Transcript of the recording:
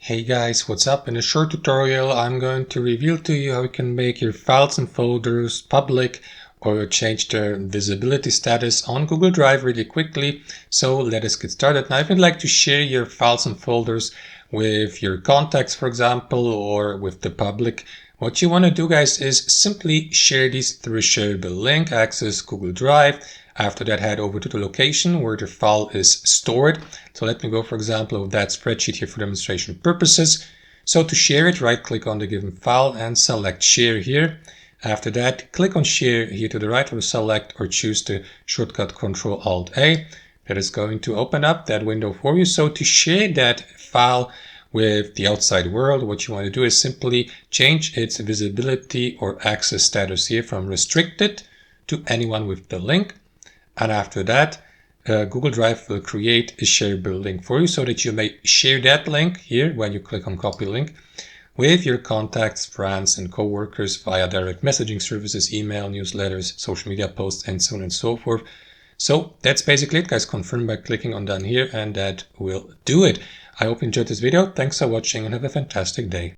Hey guys, what's up? In a short tutorial I'm going to reveal to you how you can make your files and folders public or change their visibility status on Google Drive really quickly. So let us get started. Now if you'd like to share your files and folders with your contacts, for example, or with the public, what you want to do, guys, is simply share these through a shareable link, access Google Drive. After that, head over to the location where the file is stored. So let me go, for example, of that spreadsheet here for demonstration purposes. So to share it, right click on the given file and select share here. After that, click on share here to the right, or select or choose the shortcut Ctrl-Alt-A. That is going to open up that window for you. So to share that file with the outside world, what you want to do is simply change its visibility or access status here from restricted to anyone with the link. And after that, Google Drive will create a shareable link for you so that you may share that link here when you click on copy link with your contacts, friends, and coworkers via direct messaging services, email, newsletters, social media posts, and so on and so forth. So that's basically it, guys. Confirm by clicking on done here, and that will do it. I hope you enjoyed this video. Thanks for watching and have a fantastic day.